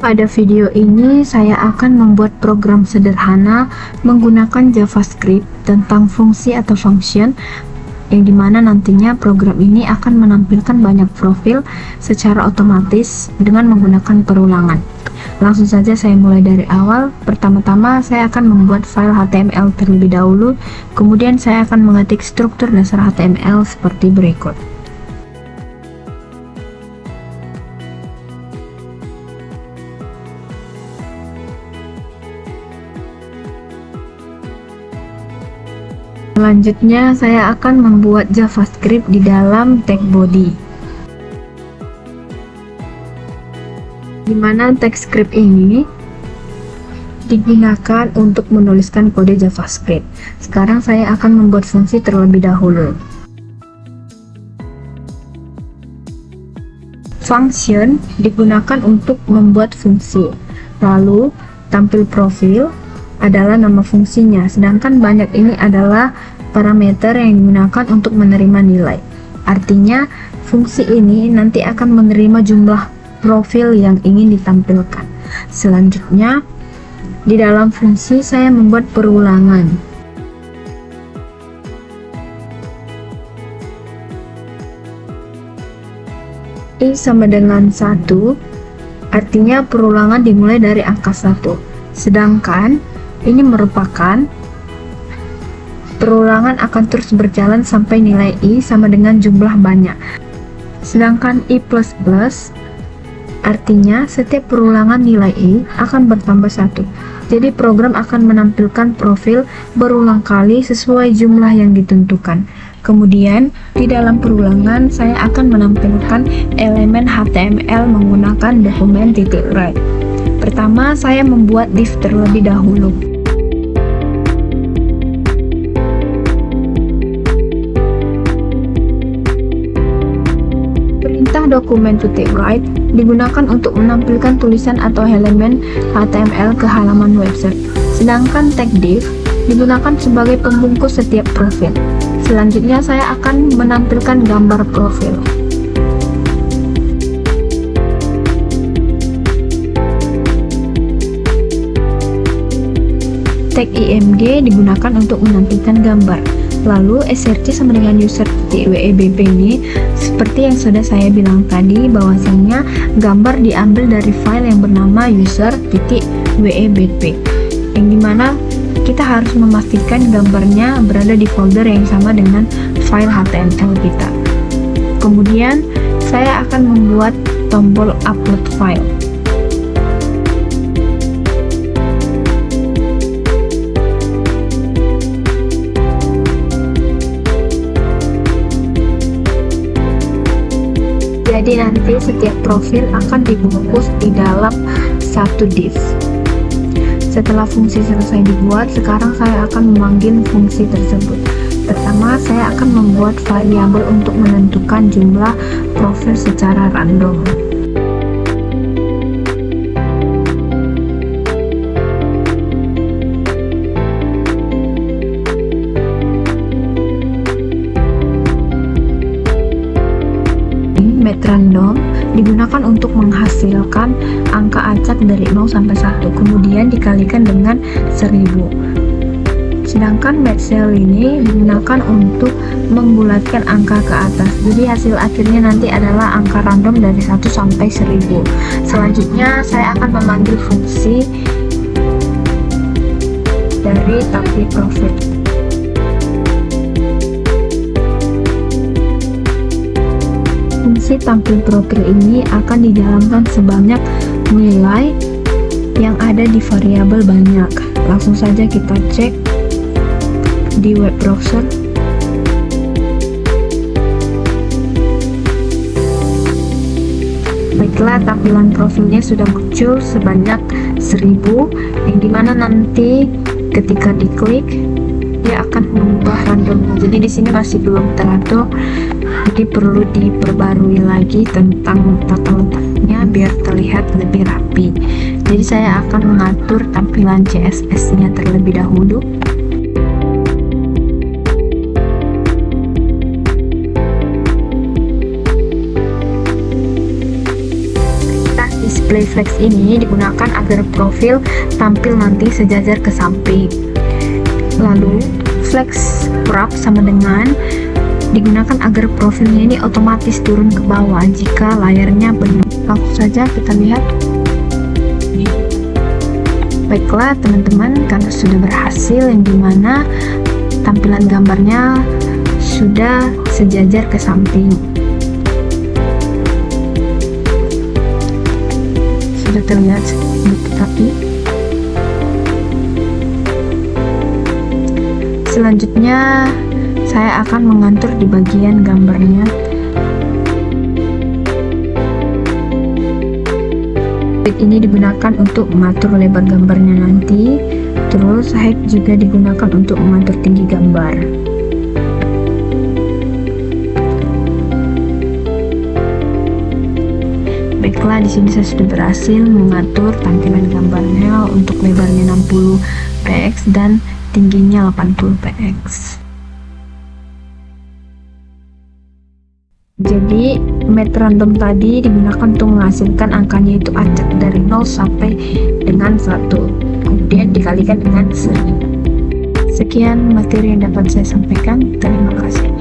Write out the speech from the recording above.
Pada video ini saya akan membuat program sederhana menggunakan JavaScript tentang fungsi atau function, yang dimana nantinya program ini akan menampilkan banyak profil secara otomatis dengan menggunakan perulangan. Langsung saja saya mulai dari awal. Pertama-tama saya akan membuat file HTML terlebih dahulu, kemudian saya akan mengetik struktur dasar HTML seperti berikut. Selanjutnya saya akan membuat JavaScript di dalam tag body, di mana tag script ini digunakan untuk menuliskan kode JavaScript. Sekarang saya akan membuat fungsi terlebih dahulu. Function digunakan untuk membuat fungsi, lalu tampil profil adalah nama fungsinya, sedangkan banyak ini adalah parameter yang digunakan untuk menerima nilai. Artinya fungsi ini nanti akan menerima jumlah profil yang ingin ditampilkan. Selanjutnya di dalam fungsi saya membuat perulangan. I sama dengan 1, artinya perulangan dimulai dari angka 1, sedangkan ini merupakan perulangan akan terus berjalan sampai nilai I sama dengan jumlah banyak. Sedangkan I++, artinya setiap perulangan nilai I akan bertambah 1. Jadi program akan menampilkan profil berulang kali sesuai jumlah yang ditentukan. Kemudian di dalam perulangan saya akan menampilkan elemen HTML menggunakan dokumen .write. Pertama saya membuat div terlebih dahulu. Perintah dokumen .write digunakan untuk menampilkan tulisan atau elemen HTML ke halaman website, sedangkan tag div digunakan sebagai pembungkus setiap profil. Selanjutnya saya akan menampilkan gambar profil. Tag img digunakan untuk menampilkan gambar. Lalu src sama dengan user.webp ini seperti yang sudah saya bilang tadi, bahwasanya gambar diambil dari file yang bernama user.webp, yang dimana kita harus memastikan gambarnya berada di folder yang sama dengan file HTML kita. Kemudian saya akan membuat tombol upload file. Jadi nanti setiap profil akan dibungkus di dalam satu div. Setelah fungsi selesai dibuat, sekarang saya akan memanggil fungsi tersebut. Pertama, saya akan membuat variabel untuk menentukan jumlah profil secara random. Random digunakan untuk menghasilkan angka acak dari 0 sampai 1, kemudian dikalikan dengan 1000. Sedangkan matcell ini digunakan untuk membulatkan angka ke atas, jadi hasil akhirnya nanti adalah angka random dari 1 sampai 1000. Selanjutnya saya akan memanggil fungsi dari tampil profil. Fungsi tampil profil ini akan dijalankan sebanyak nilai yang ada di variabel banyak. Langsung saja kita cek di web browser. Baiklah, tampilan profilnya sudah muncul sebanyak 1000, yang dimana nanti ketika diklik dia akan mengubah randomnya. Jadi di sini masih belum teratur, jadi perlu diperbarui lagi tentang tata letaknya biar terlihat lebih rapi. Jadi saya akan mengatur tampilan CSS nya terlebih dahulu. display flex ini digunakan agar profil tampil nanti sejajar ke samping. Lalu flex wrap sama dengan digunakan agar profilnya ini otomatis turun ke bawah jika layarnya penuh. Langsung saja kita lihat. Baiklah teman-teman, karena sudah berhasil, yang dimana tampilan gambarnya sudah sejajar ke samping. Sudah terlihat tapi selanjutnya saya akan mengatur di bagian gambarnya. Ini digunakan untuk mengatur lebar gambarnya nanti, terus height juga digunakan untuk mengatur tinggi gambar. Baiklah, di sini saya sudah berhasil mengatur tampilan gambarnya untuk lebarnya 60 px dan tingginya 80 px. Jadi mat random tadi digunakan untuk menghasilkan angkanya itu acak dari 0 sampai dengan 1, kemudian dikalikan dengan 1000. Sekian materi yang dapat saya sampaikan. Terima kasih.